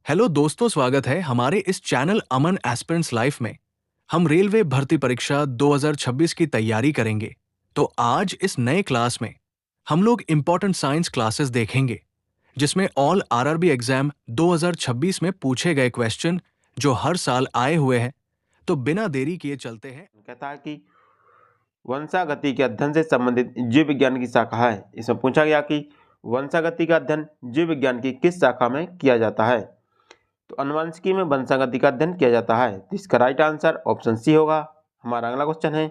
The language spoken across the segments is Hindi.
हेलो दोस्तों, स्वागत है हमारे इस चैनल अमन एस्पिरेंट्स लाइफ में। हम रेलवे भर्ती परीक्षा 2026 की तैयारी करेंगे। तो आज इस नए क्लास में हम लोग इम्पोर्टेंट साइंस क्लासेस देखेंगे, जिसमें ऑल आरआरबी एग्जाम 2026 में पूछे गए क्वेश्चन जो हर साल आए हुए हैं। तो बिना देरी किए चलते हैं। कहता है कि वंशागति के अध्ययन से संबंधित जीव विज्ञान की शाखा है। इसमें पूछा गया कि वंशागति का अध्ययन जीव विज्ञान की किस शाखा में किया जाता है। तो अनुवांशिकी में वंशागति का अध्ययन किया जाता है। तो इसका राइट आंसर ऑप्शन सी होगा। हमारा अगला क्वेश्चन है,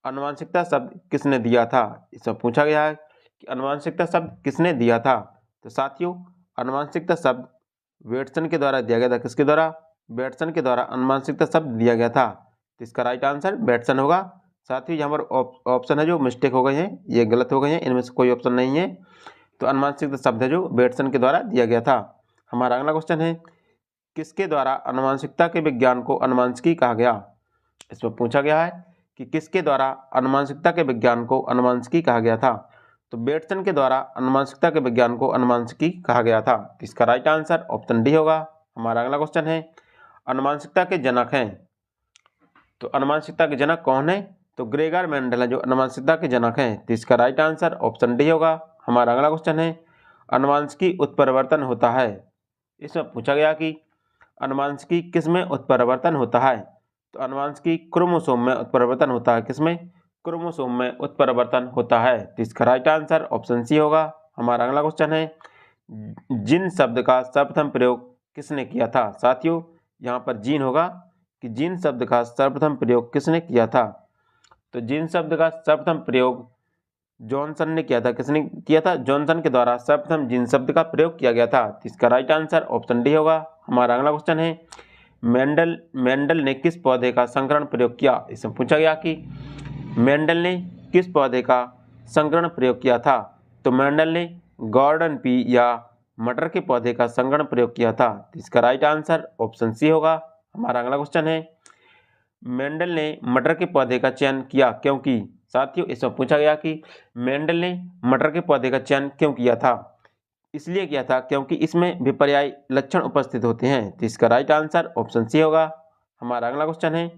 अनुवांशिकता शब्द किसने दिया था। इसमें पूछा गया है कि अनुवांशिकता शब्द किसने दिया था। तो साथियों, अनुवांशिकता शब्द वेटसन के द्वारा दिया गया था। किसके द्वारा? बेटसन के द्वारा अनुवांशिकता शब्द दिया गया था। तो इसका राइट आंसर बेटसन होगा। साथियों, यहाँ पर ऑप्शन है जो मिस्टेक हो गए हैं, ये गलत हो गए हैं, इनमें से कोई ऑप्शन नहीं है। तो अनुवांशिकता शब्द है जो बेटसन के द्वारा दिया गया था। हमारा अगला क्वेश्चन है, किसके द्वारा अनुवांशिकता के विज्ञान को अनुवांशिकी कहा गया। इसमें पूछा गया है कि किसके द्वारा अनुवांशिकता के विज्ञान को अनुवांशिकी कहा गया था। तो बेटसन के द्वारा अनुवांशिकता के विज्ञान को अनुवांशिकी कहा गया था। इसका राइट आंसर ऑप्शन डी होगा। हमारा अगला क्वेश्चन है, अनुवांशिकता के जनक हैं। तो अनुवांशिकता के जनक कौन है? तो ग्रेगर मेंडल है जो अनुवांशिकता के जनक हैं। तो इसका राइट आंसर ऑप्शन डी होगा। हमारा अगला क्वेश्चन है, अनुवांशिकी उत्परिवर्तन होता है। इसमें पूछा गया कि अनुवांशिकी किस में उत्परिवर्तन होता है। तो अनुवांशिकी क्रोमोसोम में उत्परिवर्तन होता है। किसमें? क्रोमोसोम में उत्परिवर्तन होता है। तो इसका राइट आंसर ऑप्शन सी होगा। हमारा अगला क्वेश्चन है, जीन शब्द का सर्वप्रथम प्रयोग किसने किया था। साथियों, यहाँ पर जीन होगा कि जीन शब्द का सर्वप्रथम प्रयोग किसने किया था। तो जीन शब्द का सर्वप्रथम प्रयोग जॉनसन ने किया था। किसने किया था? जॉनसन के द्वारा सर्वप्रथम जीन शब्द का प्रयोग किया गया था। तो इसका राइट आंसर ऑप्शन डी होगा। हमारा अगला क्वेश्चन है, मेंडल ने किस पौधे का संकरण प्रयोग किया। इसमें पूछा गया कि मेंडल ने किस पौधे का संकरण प्रयोग किया था। तो मेंडल ने गॉर्डन पी या मटर के पौधे का संकरण प्रयोग किया था। तो इसका राइट आंसर ऑप्शन सी होगा। हमारा अगला क्वेश्चन है, मेंडल ने मटर के पौधे का चयन किया क्योंकि। साथियों, इसमें पूछा गया कि मेंडल ने मटर के पौधे का चयन क्यों किया था। इसलिए किया था क्योंकि इसमें विपर्याय लक्षण उपस्थित होते हैं। तो इसका राइट आंसर ऑप्शन सी होगा। हमारा अगला क्वेश्चन है,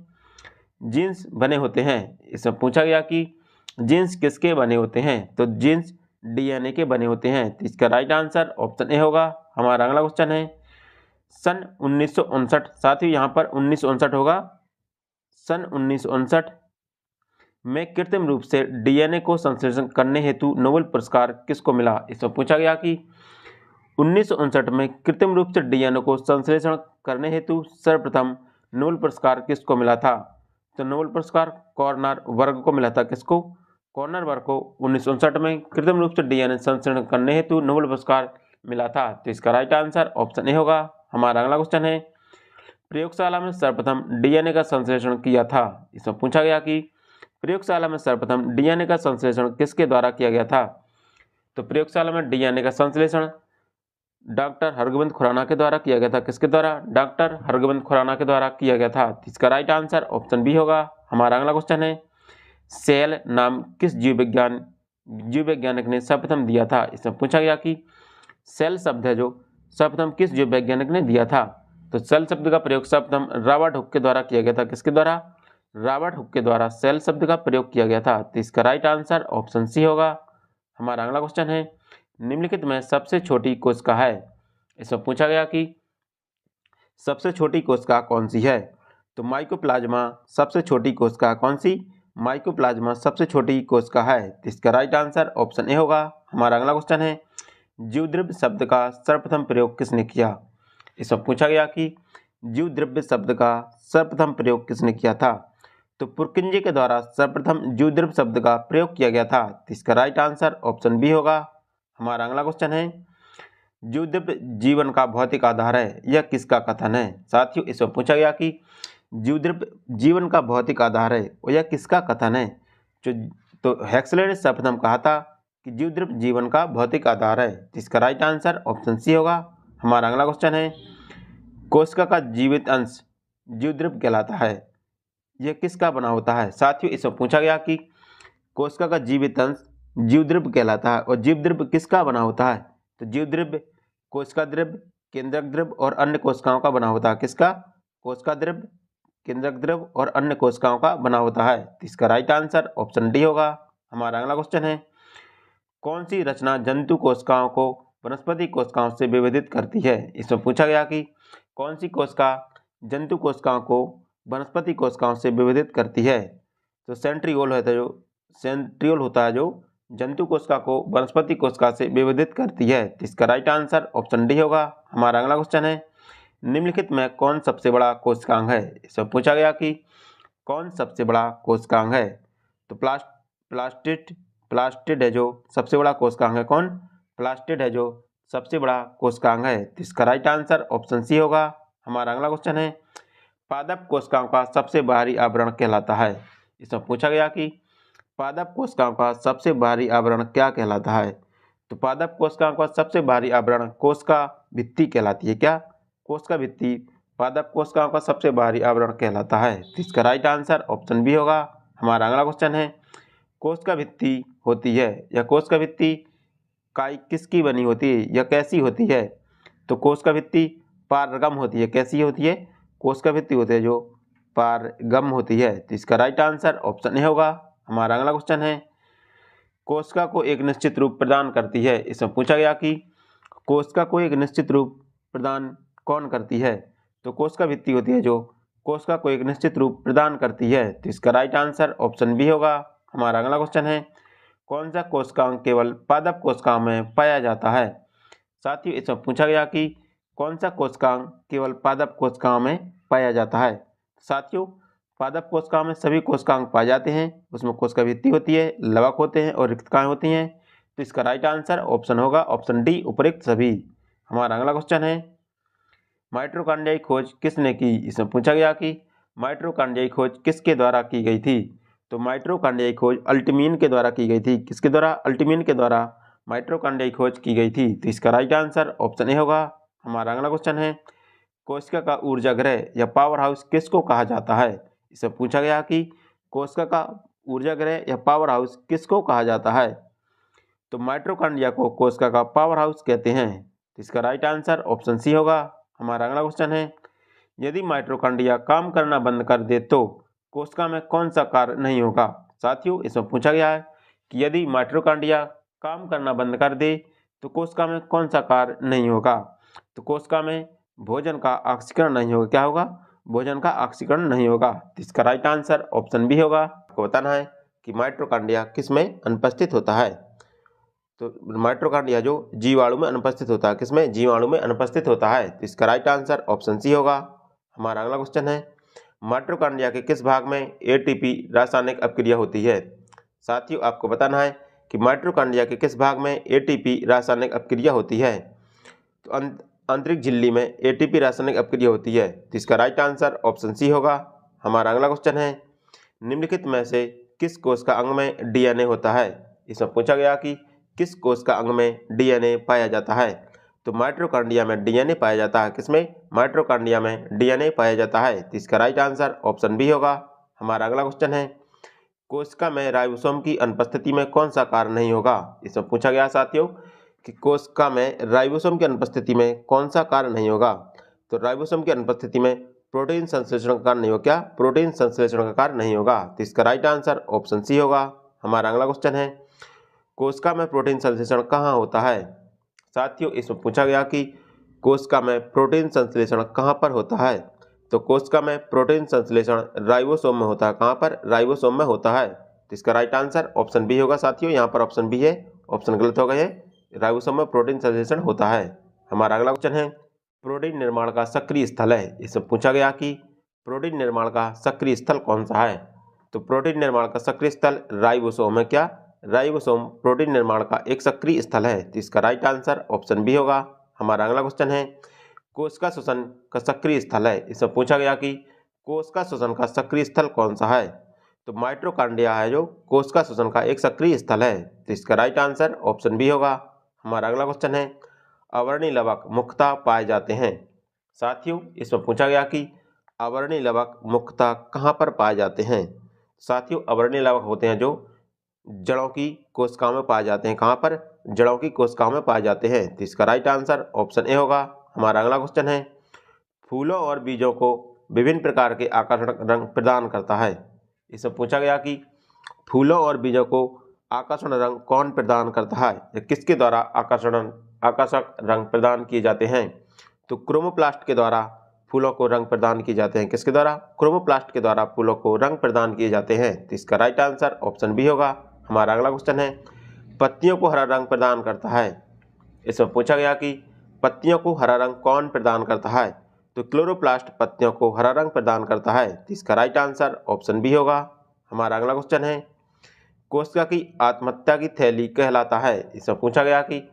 जीन्स बने होते हैं। इसमें पूछा गया कि जीन्स किसके बने होते हैं। तो जीन्स डीएनए के बने होते हैं। तो इसका राइट आंसर ऑप्शन ए होगा। हमारा अगला क्वेश्चन है, सन 1959, साथियों यहाँ पर 1959 होगा। सन 1959 में कृत्रिम रूप से डीएनए को संश्लेषण करने हेतु नोबेल पुरस्कार किसको मिला। इसमें पूछा गया कि 1959 में कृत्रिम रूप से डीएनए को संश्लेषण करने हेतु सर्वप्रथम नोबेल पुरस्कार किसको मिला था। तो नोबेल पुरस्कार कॉर्नर वर्ग को मिला था। किसको? कॉर्नर वर्ग को 1959 में कृत्रिम रूप से डीएनए संश्लेषण करने हेतु नोबेल पुरस्कार मिला था। तो इसका राइट आंसर ऑप्शन ए होगा। हमारा अगला क्वेश्चन है, प्रयोगशाला में सर्वप्रथम डीएनए का संश्लेषण किया था। इसमें पूछा गया कि प्रयोगशाला में सर्वप्रथम डीएनए का संश्लेषण किसके द्वारा किया गया था। तो प्रयोगशाला में डीएनए का संश्लेषण डॉक्टर हरगोविंद खुराना के द्वारा किया गया था। किसके द्वारा? डॉक्टर हरगोविंद खुराना के द्वारा किया गया था। इसका राइट आंसर ऑप्शन बी होगा। हमारा अगला क्वेश्चन है, सेल नाम किस जीव वैज्ञानिक ने सर्वप्रथम दिया था। इसमें पूछा गया कि सेल शब्द है जो सर्वप्रथम किस जीव वैज्ञानिक ने दिया था। तो सेल शब्द का प्रयोग सर्वप्रथम रॉबर्ट हुक के द्वारा किया गया था। किसके द्वारा? रॉबर्ट हुक के द्वारा सेल शब्द का प्रयोग किया गया था। तो इसका राइट आंसर ऑप्शन सी होगा। हमारा अगला क्वेश्चन है, निम्नलिखित में सबसे छोटी कोशिका है। इसमें पूछा गया कि सबसे छोटी कोशिका कौन सी है। तो माइकोप्लाज्मा सबसे छोटी कोशिका कौन सी? माइकोप्लाज्मा सबसे छोटी कोशिका है। तो इसका राइट आंसर ऑप्शन ए होगा। हमारा अगला क्वेश्चन है, जीवद्रव्य शब्द का सर्वप्रथम प्रयोग किसने किया। इसमें पूछा गया कि जीवद्रव्य शब्द का सर्वप्रथम प्रयोग किसने किया था। तो पुरकिंजे के द्वारा सर्वप्रथम जीवद्रव्य शब्द का प्रयोग किया गया था। तो इसका राइट आंसर ऑप्शन बी होगा। हमारा अगला क्वेश्चन है, जीवद्रव्य जीवन का भौतिक आधार है, यह किसका कथन है। साथियों, इसमें पूछा गया कि जीवद्रव्य जीवन का भौतिक आधार है और यह किसका कथन है। जो तो हेक्सले ने सर्वप्रथम कहा था कि जीवद्रव्य जीवन का भौतिक आधार है। तो इसका राइट आंसर ऑप्शन सी होगा। हमारा अगला क्वेश्चन है, कोशिका का जीवित अंश जीवद्रव्य कहलाता है, यह किसका बना होता है। साथियों, इसमें पूछा गया कि कोशिका का जीवित अंश जीवद्रव्य कहलाता है और जीवद्रव्य किसका बना होता है। तो जीवद्रव्य कोशिका द्रव्य केंद्रक द्रव और अन्य कोशिकाओं का बना होता है। किसका? कोशिका द्रव, केंद्रक द्रव और अन्य कोशिकाओं का बना होता है। तो इसका राइट आंसर ऑप्शन डी होगा। हमारा अगला क्वेश्चन है, कौन सी रचना जंतु कोशिकाओं को वनस्पति कोशिकाओं से विभेदित करती है? इसमें पूछा गया कि कौन सी कोशिका जंतु कोशिकाओं को वनस्पति कोशिकाओं से विभेदित करती है? तो सेंट्रियोल होता है जो जंतु कोशिका को वनस्पति कोशिका से विभेदित करती है। तो इसका राइट आंसर ऑप्शन डी होगा। हमारा अगला क्वेश्चन है, निम्नलिखित में कौन सबसे बड़ा कोशिकांग है? इसमें पूछा गया कि कौन सबसे बड़ा कोशिकांग है? तो प्लास्टिड है जो सबसे बड़ा कोशिकांग है। कौन? प्लास्टिड है जो सबसे बड़ा कोशिकांग है। तो इसका राइट आंसर ऑप्शन सी होगा। हमारा अगला क्वेश्चन है, पादप कोशिकाओं का सबसे बाहरी आवरण कहलाता है? इसमें पूछा गया कि पादप कोशिकाओं का सबसे बाहरी आवरण क्या कहलाता है? तो पादप कोशिकाओं का सबसे बाहरी आवरण कोशिका भित्ति कहलाती है। क्या? कोशिका भित्ति पादप कोशिकाओं का सबसे बाहरी आवरण कहलाता है। तो इसका राइट आंसर ऑप्शन बी होगा। हमारा अगला क्वेश्चन है, कोशिका भित्ति होती है या कोशिका भित्ति किसकी बनी होती है या कैसी होती है? तो कोशिका भित्ति पारगम होती है। कैसी होती है? कोशिका भित्ति होती है जो पारगम होती है। तो इसका राइट आंसर ऑप्शन ए होगा। हमारा अगला क्वेश्चन है, कोशिका को एक निश्चित रूप प्रदान करती है? इसमें पूछा गया कि कोशिका को एक निश्चित रूप प्रदान कौन करती है? तो कोशिका भित्ति होती है जो कोशिका को एक निश्चित रूप प्रदान करती है। तो इसका राइट आंसर ऑप्शन बी होगा। हमारा अगला क्वेश्चन है, कौन सा कोशिकांग केवल पादप कोशिकाओं में पाया जाता है? साथियों, इसमें पूछा गया कि कौन सा कोशिकांग केवल पादप कोशिकाओं में पाया जाता है? साथियों, पादप कोशिकाओं में सभी कोशिकांग पाए जाते हैं। उसमें कोशिका भित्ति होती है, लवक होते हैं और रिक्तकाएं होती हैं। तो इसका राइट आंसर ऑप्शन होगा ऑप्शन डी, उपरोक्त सभी। हमारा अगला क्वेश्चन है, माइटोकॉन्ड्रिया की खोज किसने की? इसमें पूछा गया कि माइटोकॉन्ड्रिया की खोज किसके द्वारा की गई थी? तो माइटोकॉन्ड्रिया की खोज अल्टमीन के द्वारा की गई थी। किसके द्वारा? अल्टमीन के द्वारा माइटोकॉन्ड्रिया की खोज की गई थी। तो इसका राइट आंसर ऑप्शन ए होगा। हमारा अगला क्वेश्चन है, कोशिका का ऊर्जा गृह या पावर हाउस किसको कहा जाता है? इससे पूछा गया कि कोशिका का ऊर्जा गृह या पावर हाउस किसको कहा जाता है? तो माइटोकॉन्ड्रिया को कोशिका का पावर हाउस कहते हैं। तो इसका राइट आंसर ऑप्शन सी होगा। हमारा अगला क्वेश्चन है, यदि माइटोकॉन्ड्रिया काम करना बंद कर दे तो कोशिका में कौन सा कार्य नहीं होगा? साथियों, इसमें पूछा गया है कि यदि माइटोकॉन्ड्रिया काम करना बंद कर दे तो कोशिका में कौन सा कार्य नहीं होगा? तो कोशिका में भोजन का ऑक्सीकरण नहीं होगा। क्या होगा? भोजन का ऑक्सीकरण नहीं होगा। तो इसका राइट आंसर ऑप्शन बी होगा। आपको बताना है कि माइटोकॉन्ड्रिया किस में अनुपस्थित होता है? तो माइटोकॉन्ड्रिया जो जीवाणु में अनुपस्थित होता है। किसमें? जीवाणु में अनुपस्थित होता है। तो इसका राइट आंसर ऑप्शन सी होगा। हमारा अगला क्वेश्चन है, माइटोकॉन्ड्रिया के किस भाग में एटीपी रासायनिक अपक्रिया होती है? साथियों, आपको बताना है कि माइटोकॉन्ड्रिया के किस भाग में एटीपी रासायनिक अपक्रिया होती है? तो आंतरिक झिल्ली में एटीपी रासायनिक अपक्रिया होती है। तो इसका राइट आंसर ऑप्शन सी होगा। हमारा अगला क्वेश्चन है, निम्नलिखित में से किस कोश का अंग में डीएनए होता है? इसमें पूछा गया कि किस कोश का अंग में डीएनए पाया जाता है? तो माइटोकॉन्ड्रिया में डीएनए पाया जाता है। किसमें? माइटोकॉन्ड्रिया में डीएनए पाया जाता है। तो इसका राइट आंसर ऑप्शन बी होगा। हमारा अगला क्वेश्चन है, कोशिका में राइबोसोम की अनुपस्थिति में कौन सा कार्य नहीं होगा? इसमें पूछा गया साथियों कि कोशिका में राइबोसोम की अनुपस्थिति में कौन सा कार्य नहीं होगा? तो राइबोसोम की अनुपस्थिति में प्रोटीन संश्लेषण का कार्य नहीं होगा। क्या? प्रोटीन संश्लेषण का कार्य नहीं होगा। तो इसका राइट आंसर ऑप्शन सी होगा। हमारा अगला क्वेश्चन है, कोशिका में प्रोटीन संश्लेषण कहाँ होता है? साथियों, इसमें पूछा गया कि कोशिका में प्रोटीन संश्लेषण कहाँ पर होता है? तो कोशिका में प्रोटीन संश्लेषण राइबोसोम में होता है। कहाँ पर? राइबोसोम में होता है। तो इसका राइट आंसर ऑप्शन बी होगा। साथियों, यहाँ पर ऑप्शन बी है, ऑप्शन गलत हो गए हैं। राइबोसोम में प्रोटीन संश्लेषण होता है। हमारा अगला क्वेश्चन है, प्रोटीन निर्माण का सक्रिय स्थल है। इसमें पूछा गया कि प्रोटीन निर्माण का सक्रिय स्थल कौन सा है? तो प्रोटीन निर्माण का सक्रिय स्थल राइबोसोम है। क्या? राइबोसोम प्रोटीन निर्माण का एक सक्रिय स्थल है। तो इसका राइट आंसर ऑप्शन बी होगा। हमारा अगला क्वेश्चन है, कोशिका श्वसन का सक्रिय स्थल है। इसमें पूछा गया कि कोशिका श्वसन का सक्रिय स्थल कौन सा है? तो माइटोकॉन्ड्रिया है जो कोशिका श्वसन का एक सक्रिय स्थल है। तो इसका राइट आंसर ऑप्शन बी होगा। हमारा अगला क्वेश्चन है, अवर्णीय लवक मुख्यतः पाए जाते हैं। साथियों, इसमें पूछा गया कि अवर्णीय लवक मुख्यतः कहाँ पर पाए जाते हैं? साथियों, अवर्णीय लवक होते हैं जो जड़ों की कोशिकाओं में पाए जाते हैं। कहाँ पर? जड़ों की कोशिकाओं में पाए जाते हैं। तो इसका राइट आंसर ऑप्शन ए होगा। हमारा अगला क्वेश्चन है, फूलों और बीजों को विभिन्न प्रकार के आकर्षक रंग प्रदान करता है। इससे पूछा गया कि फूलों और बीजों को आकर्षण रंग कौन प्रदान करता है या किसके द्वारा आकर्षक रंग प्रदान किए जाते हैं। तो क्रोमोप्लास्ट के द्वारा फूलों को रंग प्रदान किए जाते हैं। किसके द्वारा? क्रोमोप्लास्ट के द्वारा फूलों को रंग प्रदान किए जाते हैं। तो इसका राइट आंसर ऑप्शन बी होगा। हमारा अगला क्वेश्चन है, पत्तियों को हरा रंग प्रदान करता है। इसमें पूछा गया कि पत्तियों को हरा रंग कौन प्रदान करता है। तो क्लोरोप्लास्ट पत्तियों को हरा रंग प्रदान करता है। तो इसका राइट आंसर ऑप्शन बी होगा। हमारा अगला क्वेश्चन है, कोशिका की आत्महत्या की थैली कहलाता है। इसमें पूछा गया कि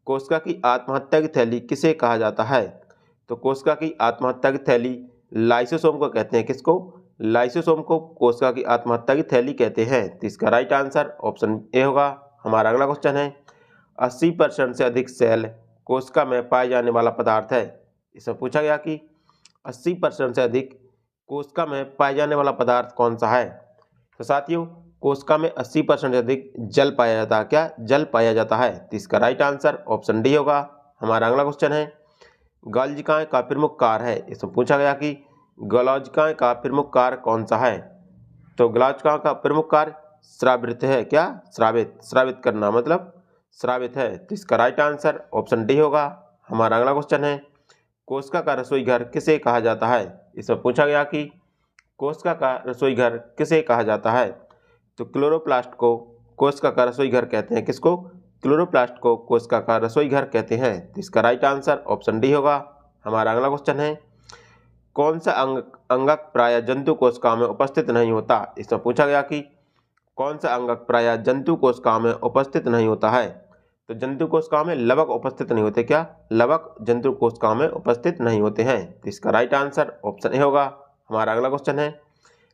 कोशिका की आत्महत्या की थैली किसे कहा जाता है। तो कोशिका की आत्महत्या की थैली लाइसोसोम को कहते हैं। किसको? लाइसोसोम को कोशिका की आत्महत्या की थैली कहते हैं। तो इसका राइट आंसर ऑप्शन ए होगा। हमारा अगला क्वेश्चन है, 80% से अधिक सेल कोशिका में पाए जाने वाला पदार्थ है। इसमें पूछा गया कि 80% से अधिक कोशिका में पाए जाने वाला पदार्थ कौन सा है। तो साथियों, कोशिका में 80% से अधिक जल पाया जाता है। क्या? जल पाया जाता है। तो इसका राइट आंसर ऑप्शन डी होगा। हमारा अगला क्वेश्चन है, गॉल्जिकाएं का प्रमुख कार्य है। इसमें पूछा गया कि गॉल्जिकाएं का प्रमुख कार्य कौन सा है। तो गॉल्जिकाओं का प्रमुख कार्य स्रावित है। क्या? स्रावित करना, मतलब स्रावित है। तो इसका राइट आंसर ऑप्शन डी होगा। हमारा अगला क्वेश्चन है, कोशिका का रसोई घर किसे कहा जाता है। इसमें पूछा गया कि कोशिका का रसोई घर किसे कहा जाता है। तो क्लोरोप्लास्ट को कोशिका का रसोई घर कहते हैं। किसको? क्लोरोप्लास्ट को कोशिका का रसोई घर कहते हैं। तो इसका राइट आंसर ऑप्शन डी होगा। हमारा अगला क्वेश्चन है, कौन सा अंगक प्राय जंतु कोशिकाओं में उपस्थित नहीं होता। इसमें पूछा गया कि कौन सा अंगक प्राय जंतु कोशिकाओं में उपस्थित नहीं होता है। तो जंतु कोशिकाओं में लवक उपस्थित नहीं होते। क्या? लवक जंतु कोशिकाओं में उपस्थित नहीं होते हैं। तो इसका राइट आंसर ऑप्शन ए होगा। हमारा अगला क्वेश्चन है,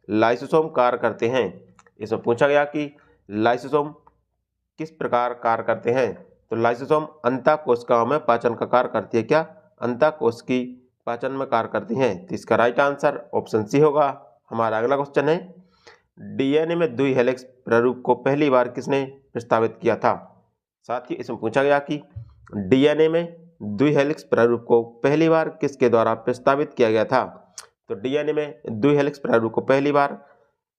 लाइसोसोम कार्य करते हैं। इसमें पूछा गया कि लाइसोसोम किस प्रकार कार्य करते हैं। तो लाइसोसोम अंतः कोशिकाओं में पाचन का कार्य करती है। क्या? अंतः कोशिकी पाचन में कार्य करती हैं। तो इसका राइट आंसर ऑप्शन सी होगा। हमारा अगला क्वेश्चन है, डीएनए में द्वि हेलिक्स प्रारूप को पहली बार किसने प्रस्तावित किया था। साथ ही इसमें पूछा गया कि डीएनए में द्वि हेलिक्स प्रारूप को पहली बार किसके द्वारा प्रस्तावित किया गया था। तो डीएनए में द्वि हेलिक्स प्रारूप को पहली बार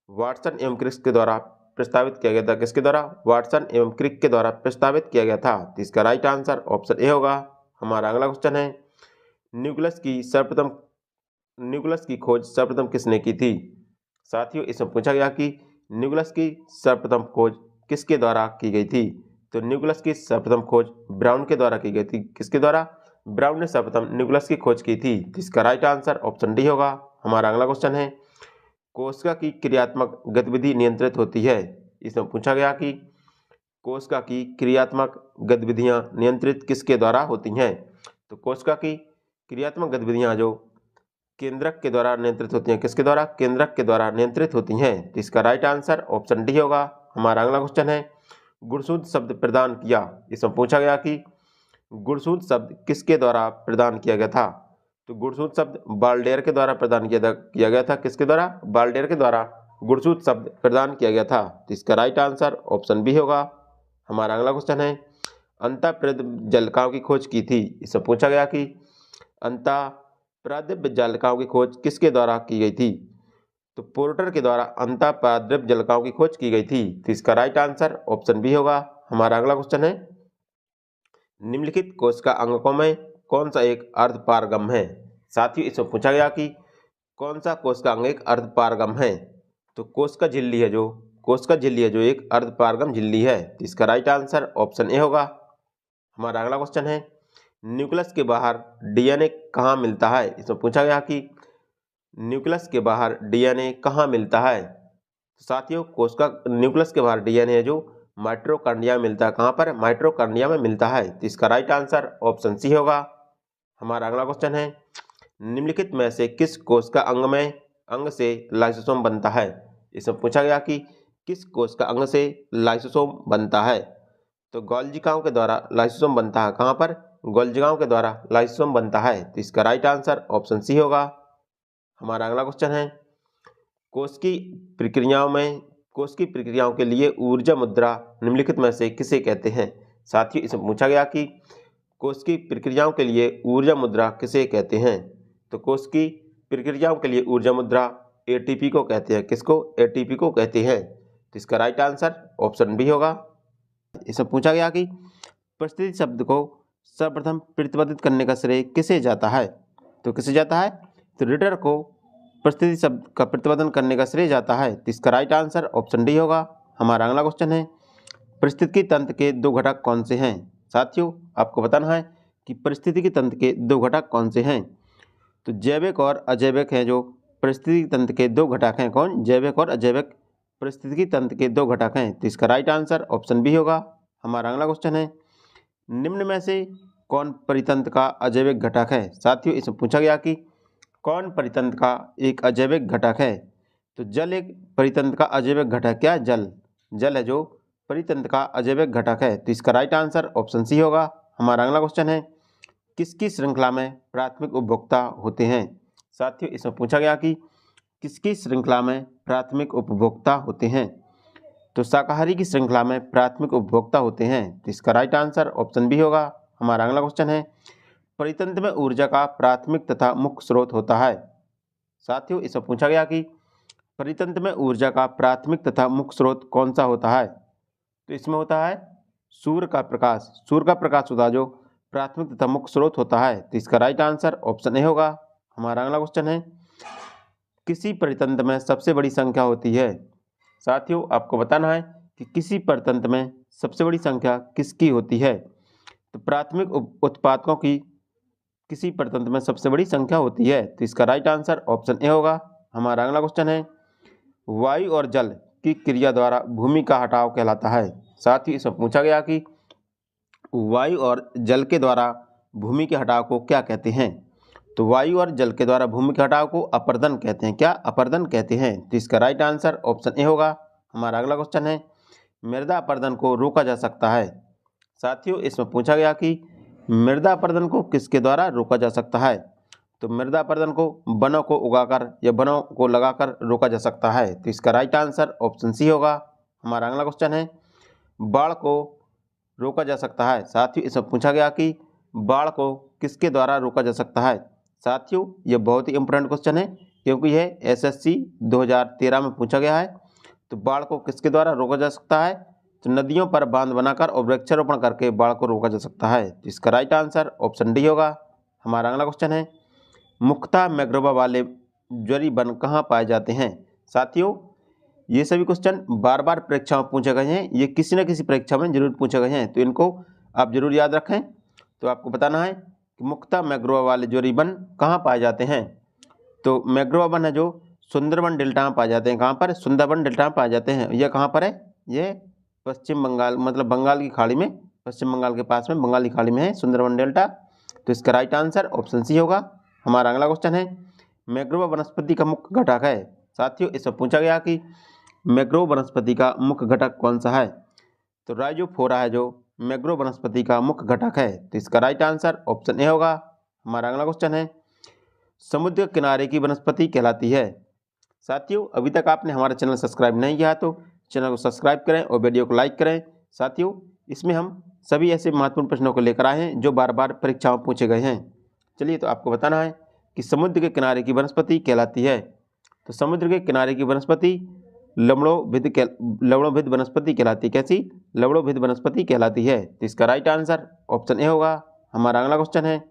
वाटसन एवं क्रिक के द्वारा प्रस्तावित किया गया था। किसके द्वारा? वाटसन एवं क्रिक के द्वारा प्रस्तावित किया गया था। तो इसका राइट आंसर ऑप्शन ए होगा। हमारा अगला क्वेश्चन है, न्यूक्लियस की खोज सर्वप्रथम किसने की थी। साथियों, इसमें पूछा गया कि न्यूक्लियस की सर्वप्रथम खोज किसके द्वारा की गई थी। तो न्यूक्लियस की सर्वप्रथम खोज ब्राउन के द्वारा की गई थी। किसके द्वारा? ब्राउन ने सर्वप्रथम न्यूक्लियस की खोज की थी। इसका राइट आंसर ऑप्शन डी होगा। हमारा अगला क्वेश्चन है, कोशिका की क्रियात्मक गतिविधि नियंत्रित होती है। इसमें पूछा गया कि कोशिका की क्रियात्मक गतिविधियां नियंत्रित किसके द्वारा होती हैं। तो कोशिका की क्रियात्मक गतिविधियां जो केंद्रक के द्वारा नियंत्रित होती हैं। किसके द्वारा? केंद्रक के द्वारा नियंत्रित होती हैं। तो इसका राइट आंसर ऑप्शन डी होगा। हमारा अगला क्वेश्चन है, गुणसूत्र शब्द प्रदान किया। इसमें पूछा गया कि गुणसूत्र शब्द किसके द्वारा प्रदान किया गया था। तो गुणसूत्र शब्द बाल्डेयर के द्वारा प्रदान किया गया था। किसके द्वारा? बाल्डेयर के द्वारा गुणसूत्र शब्द प्रदान किया गया था। तो इसका राइट आंसर ऑप्शन बी होगा। हमारा अगला क्वेश्चन है, अंतःप्रादिप जालिकाओं की खोज की थी। इसमें पूछा गया कि अंतःप्रादिप जालिकाओं की खोज किसके द्वारा की गई थी। तो पोर्टर के द्वारा अंतःप्रादिप जालिकाओं की खोज की गई थी। तो इसका राइट आंसर ऑप्शन बी होगा। हमारा अगला क्वेश्चन है, निम्नलिखित कोशिका अंगकों में कौन सा एक अर्धपारगम है। साथियों, इसमें पूछा गया कि कौन सा कोशिका अंग एक अर्धपारगम है। तो कोशिका झिल्ली है जो एक अर्धपारगम झिल्ली है। तो इसका राइट आंसर ऑप्शन ए होगा। हमारा अगला क्वेश्चन है, न्यूक्लियस के बाहर डीएनए कहाँ मिलता है। इसमें पूछा गया कि न्यूक्लियस के बाहर डीएनए कहाँ मिलता है। तो साथियों, कोशिका न्यूक्लियस के बाहर डीएनए जो माइटोकॉन्ड्रिया में मिलता है। कहाँ पर? माइटोकॉन्ड्रिया में मिलता है। तो इसका राइट आंसर ऑप्शन सी होगा। हमारा अगला क्वेश्चन है, निम्नलिखित में से किस कोशिका अंग से लाइसोसोम बनता है। इसमें पूछा गया कि किस कोशिका अंग से लाइसोसोम बनता है। तो गोल्जिकाओं के द्वारा लाइसोसोम बनता है। कहाँ पर? गोल्जिकाओं के द्वारा लाइसोसोम बनता है। तो इसका राइट आंसर ऑप्शन सी होगा। हमारा अगला क्वेश्चन है, कोश की प्रक्रियाओं के लिए ऊर्जा मुद्रा निम्नलिखित में से किसे कहते हैं। साथियों, इसमें पूछा गया कि कोशिकीय प्रक्रियाओं के लिए ऊर्जा मुद्रा किसे कहते हैं? तो कोशिकीय प्रक्रियाओं के लिए ऊर्जा मुद्रा एटीपी को कहते हैं। किसको? एटीपी को कहते हैं। तो इसका राइट आंसर ऑप्शन बी होगा। इसमें पूछा गया कि परिस्थिति शब्द को सर्वप्रथम प्रतिपादित करने का श्रेय किसे जाता है? तो किसे जाता है? तो रीडर को परिस्थिति शब्द का प्रतिपादन करने का श्रेय जाता है। तो इसका राइट आंसर ऑप्शन डी होगा। हमारा अगला क्वेश्चन है, परिस्थितिकी तंत्र के दो घटक कौन से हैं? साथियों, आपको बताना है कि परिस्थितिकी तंत्र के दो घटक कौन से हैं। तो जैविक और अजैविक हैं जो परिस्थितिकी तंत्र के दो घटक हैं। कौन? जैविक और अजैविक परिस्थितिकी तंत्र के दो घटक हैं। तो इसका राइट आंसर ऑप्शन बी होगा। हमारा अगला क्वेश्चन है, निम्न में से कौन परितंत्र का अजैविक घटक है? साथियों, इसमें पूछा गया कि कौन परितंत्र का एक अजैविक घटक है? तो जल एक परितंत्र का अजैविक घटक। क्या? जल है जो परितंत्र का अजैविक घटक है। तो इसका राइट आंसर ऑप्शन सी होगा। हमारा अगला क्वेश्चन है, किसकी श्रृंखला में प्राथमिक उपभोक्ता होते हैं? साथियों, इसमें पूछा गया कि किसकी श्रृंखला में प्राथमिक उपभोक्ता होते हैं? तो शाकाहारी की श्रृंखला में प्राथमिक उपभोक्ता होते हैं। तो इसका राइट आंसर ऑप्शन बी होगा। हमारा अगला क्वेश्चन है, परितंत्र में ऊर्जा का प्राथमिक तथा मुख्य स्रोत होता है। साथियों, इसमें पूछा गया कि परितंत्र में ऊर्जा का प्राथमिक तथा मुख्य स्रोत कौन सा होता है? तो इसमें होता है सूर्य का प्रकाश। सूर्य का प्रकाश होता है जो प्राथमिक तथा मुख्य स्रोत होता है। तो इसका राइट आंसर ऑप्शन ए होगा। हमारा अगला क्वेश्चन है, किसी परितंत्र में सबसे बड़ी संख्या होती है? साथियों, आपको बताना है कि किसी परितंत्र में सबसे बड़ी संख्या किसकी होती है? तो प्राथमिक उत्पादकों की किसी परितंत्र में सबसे बड़ी संख्या होती है। तो इसका राइट आंसर ऑप्शन ए होगा। हमारा अगला क्वेश्चन है, वायु और जल की क्रिया द्वारा भूमि का हटाव कहलाता है। साथ ही इसमें पूछा गया कि वायु और जल के द्वारा भूमि के हटाव को क्या कहते हैं? तो वायु और जल के द्वारा भूमि के हटाव को अपरदन कहते हैं। क्या? अपरदन कहते हैं। तो इसका राइट आंसर ऑप्शन ए होगा। हमारा अगला क्वेश्चन है, मृदा अपरदन को रोका जा सकता है। साथियों, इसमें पूछा गया कि मृदा अपरदन को किसके द्वारा रोका जा सकता है? तो मृदा अपरदन को वनों को उगाकर या वनों को लगाकर रोका जा सकता है। तो इसका राइट आंसर ऑप्शन सी होगा। हमारा अगला क्वेश्चन है, बाढ़ को रोका जा सकता है। साथियों, इसमें पूछा गया कि बाढ़ को किसके द्वारा रोका जा सकता है? साथियों, यह बहुत ही इंपॉर्टेंट क्वेश्चन है क्योंकि यह एसएससी 2013 में पूछा गया है। तो बाढ़ को किसके द्वारा रोका जा सकता है? तो नदियों पर बांध बनाकर और वृक्षारोपण करके बाढ़ को रोका जा सकता है। तो इसका राइट आंसर ऑप्शन डी होगा। हमारा अगला क्वेश्चन है, मुख्यतः मैंग्रोव वाले ज्वारी वन कहाँ पाए जाते हैं? साथियों, ये सभी क्वेश्चन बार बार परीक्षा में पूछे गए हैं। ये किसी न किसी परीक्षा में जरूर पूछे गए हैं, तो इनको आप जरूर याद रखें। तो आपको बताना है कि मुख्यतः मैंग्रोव वाले ज्वारी वन कहाँ पाए जाते हैं? तो मैंग्रोव वन है जो सुंदरबन डेल्टा में पाए जाते हैं। कहाँ पर? सुंदरबन डेल्टा में पाए जाते हैं। यह कहाँ पर है? ये पश्चिम बंगाल, मतलब बंगाल की खाड़ी में, पश्चिम बंगाल के पास में बंगाल की खाड़ी में है सुंदरबन डेल्टा। तो इसका राइट आंसर ऑप्शन सी होगा। हमारा अगला क्वेश्चन है, मैंग्रोव वनस्पति का मुख्य घटक है। साथियों, इसमें पूछा गया कि मैंग्रोव वनस्पति का मुख्य घटक कौन सा है? तो राइजोफोरा है जो मैंग्रोव वनस्पति का मुख्य घटक है। तो इसका राइट आंसर ऑप्शन ए होगा। हमारा अगला क्वेश्चन है, समुद्र किनारे की वनस्पति कहलाती है। साथियों, अभी तक आपने हमारा चैनल सब्सक्राइब नहीं किया तो चैनल को सब्सक्राइब करें और वीडियो को लाइक करें। साथियों, इसमें हम सभी ऐसे महत्वपूर्ण प्रश्नों को लेकर आए हैं जो बार बार परीक्षाओं में पूछे गए हैं। चलिए, तो आपको बताना है कि समुद्र के किनारे की वनस्पति कहलाती है। तो समुद्र के किनारे की वनस्पति लवणोभिद वनस्पति कहलाती है। कैसी? लवणोभिद वनस्पति कहलाती है। तो इसका राइट आंसर ऑप्शन ए होगा। हमारा अगला क्वेश्चन है,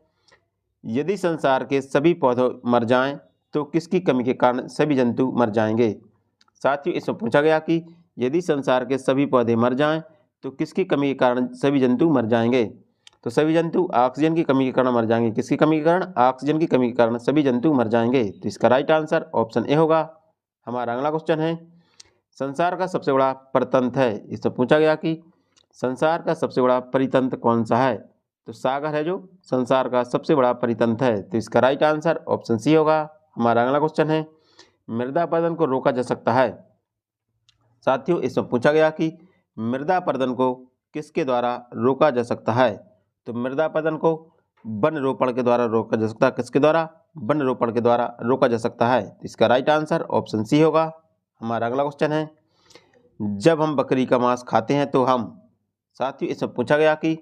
यदि संसार के सभी पौधे मर जाएं तो किसकी कमी के कारण सभी जंतु मर जाएंगे? साथियों, इसमें पूछा गया कि यदि संसार के सभी पौधे मर जाएं तो किसकी कमी के कारण सभी जंतु मर जाएंगे? तो सभी जंतु ऑक्सीजन की कमी के कारण मर जाएंगे। किसकी कमी के कारण? ऑक्सीजन की कमी के कारण सभी जंतु मर जाएंगे। तो इसका राइट आंसर ऑप्शन ए होगा। हमारा अगला क्वेश्चन है, संसार का सबसे बड़ा परतंत्र है। इससे पूछा गया कि संसार का सबसे बड़ा परितंत्र कौन सा है? तो सागर है जो संसार का सबसे बड़ा परितंत्र है। तो इसका राइट आंसर ऑप्शन सी होगा। हमारा अगला क्वेश्चन है, मृदा अपरदन को रोका जा सकता है। साथियों, इसमें पूछा गया कि मृदा अपरदन को किसके द्वारा रोका जा सकता है? तो मृदा अपरदन को वन रोपण के द्वारा रोका जा सकता है। किसके द्वारा? वन रोपण के द्वारा रोका जा सकता है। इसका राइट आंसर ऑप्शन सी होगा। हमारा अगला क्वेश्चन है, जब हम बकरी का मांस खाते हैं तो हम। साथियों, इसमें पूछा गया कि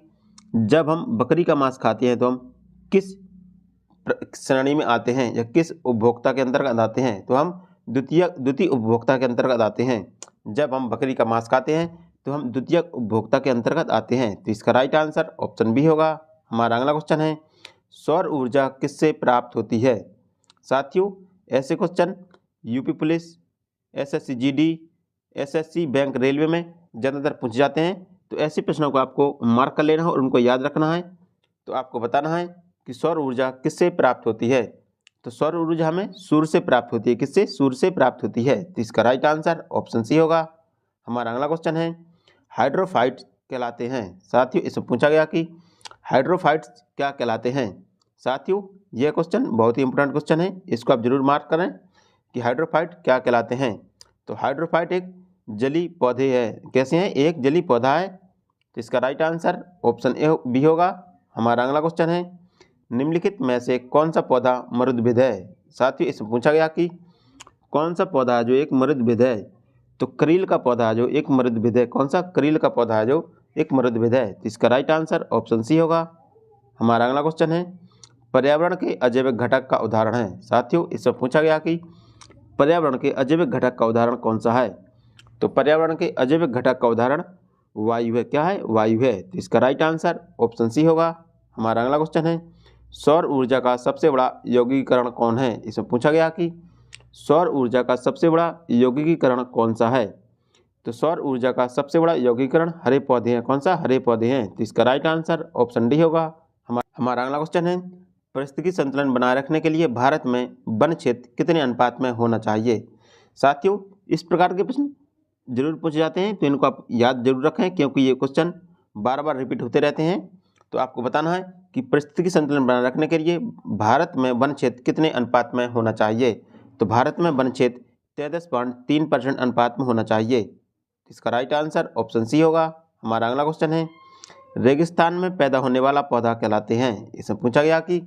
जब हम बकरी का मांस खाते हैं तो हम किस श्रेणी में आते हैं या किस उपभोक्ता के अंतर्गत आते हैं? तो हम द्वितीय उपभोक्ता के अंतर्गत आते हैं। जब हम बकरी का मांस खाते हैं तो हम द्वितीय उपभोक्ता के अंतर्गत आते हैं। तो इसका राइट आंसर ऑप्शन बी होगा। हमारा अगला क्वेश्चन है, सौर ऊर्जा किससे प्राप्त होती है? साथियों, ऐसे question UP police, SSC GD, SSC bank railway में ज़्यादातर पूछे जाते हैं। तो ऐसे प्रश्नों को आपको मार्क कर लेना है और उनको याद रखना है। तो आपको बताना है कि सौर ऊर्जा किससे प्राप्त होती है? तो सौर ऊर्जा हमें सूर्य से प्राप्त होती है। किससे? सूर्य से प्राप्त होती है। तो इसका राइट आंसर ऑप्शन सी होगा। हमारा अगला क्वेश्चन है, हाइड्रोफाइट कहलाते हैं। साथियों, इसमें पूछा गया कि हाइड्रोफाइट्स क्या कहलाते हैं? साथियों, यह क्वेश्चन बहुत ही इंपॉर्टेंट क्वेश्चन है, इसको आप जरूर मार्क करें कि हाइड्रोफाइट क्या कहलाते हैं। तो हाइड्रोफाइट एक जली पौधे है। कैसे हैं? एक जली पौधा है। तो इसका right answer option A B होगा। हमारा अगला क्वेश्चन है, निम्नलिखित में से कौन सा पौधा मरुद्भिद है? साथियों, इसमें पूछा गया कि कौन सा पौधा है जो एक मरुद्भिद है? तो करील का पौधा जो एक मरुद्भिद है। कौन सा? करील का पौधा है जो एक मरुद्भिद है। तो इसका राइट आंसर ऑप्शन सी होगा। हमारा अगला क्वेश्चन है, पर्यावरण के अजैविक घटक का उदाहरण है। साथियों, इसमें पूछा गया कि पर्यावरण के अजैविक घटक का उदाहरण कौन सा है? तो पर्यावरण के अजैविक घटक का उदाहरण वायु है। क्या है? वायु है। तो इसका राइट आंसर ऑप्शन सी होगा। हमारा अगला क्वेश्चन है, सौर ऊर्जा का सबसे बड़ा यौगिकीकरण कौन है? इसमें पूछा गया कि सौर ऊर्जा का सबसे बड़ा यौगिकीकरण कौन सा है? तो सौर ऊर्जा का सबसे बड़ा यौगिकीकरण हरे पौधे हैं। कौन सा? हरे पौधे हैं। तो इसका राइट आंसर ऑप्शन डी होगा। हमारा अगला क्वेश्चन है, परिस्थिति संतुलन बनाए रखने के लिए भारत में वन क्षेत्र कितने अनुपात में होना चाहिए? साथियों, इस प्रकार के प्रश्न जरूर पूछे जाते हैं, तो इनको आप याद जरूर रखें क्योंकि ये क्वेश्चन बार बार रिपीट होते रहते हैं। तो आपको बताना है कि परिस्थिति संतुलन बनाए रखने के लिए भारत में वन क्षेत्र कितने अनुपात में होना चाहिए? तो भारत में वन क्षेत्र 33.3% अनुपात में होना चाहिए। इसका राइट आंसर ऑप्शन सी होगा। हमारा अगला क्वेश्चन है, रेगिस्तान में पैदा होने वाला पौधा कहलाते हैं। इसमें पूछा गया कि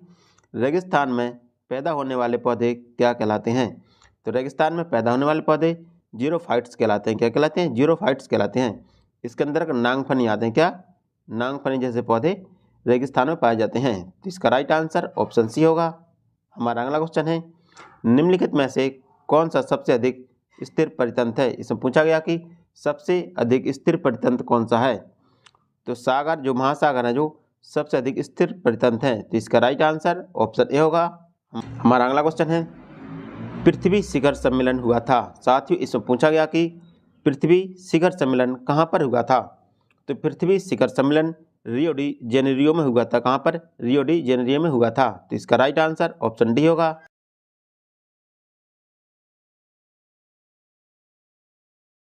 रेगिस्तान में पैदा होने वाले पौधे क्या कहलाते हैं? तो रेगिस्तान में पैदा होने वाले पौधे जीरोफाइट्स कहलाते हैं। क्या कहलाते हैं? जीरोफाइट्स कहलाते हैं। इसके अंदर नांगफनी आते हैं। क्या? नांगफनी जैसे पौधे रेगिस्तान में पाए जाते हैं। तो इसका राइट आंसर ऑप्शन सी होगा। हमारा अगला क्वेश्चन है, निम्नलिखित में से कौन सा सबसे अधिक स्थिर परितंत्र है? इसमें पूछा गया कि सबसे अधिक स्थिर परितंत्र कौन सा है? तो सागर जो महासागर है जो सबसे अधिक स्थिर परितंत्र है। तो इसका राइट आंसर ऑप्शन ए होगा। हमारा अगला क्वेश्चन है, पृथ्वी शिखर सम्मेलन हुआ था। साथियों, इसमें पूछा गया कि पृथ्वी शिखर सम्मेलन कहाँ पर हुआ था? तो पृथ्वी शिखर सम्मेलन रियो डी जेनेरियो में हुआ था। कहाँ पर? रियो डी जेनेरियो में हुआ था। तो इसका राइट आंसर ऑप्शन डी होगा।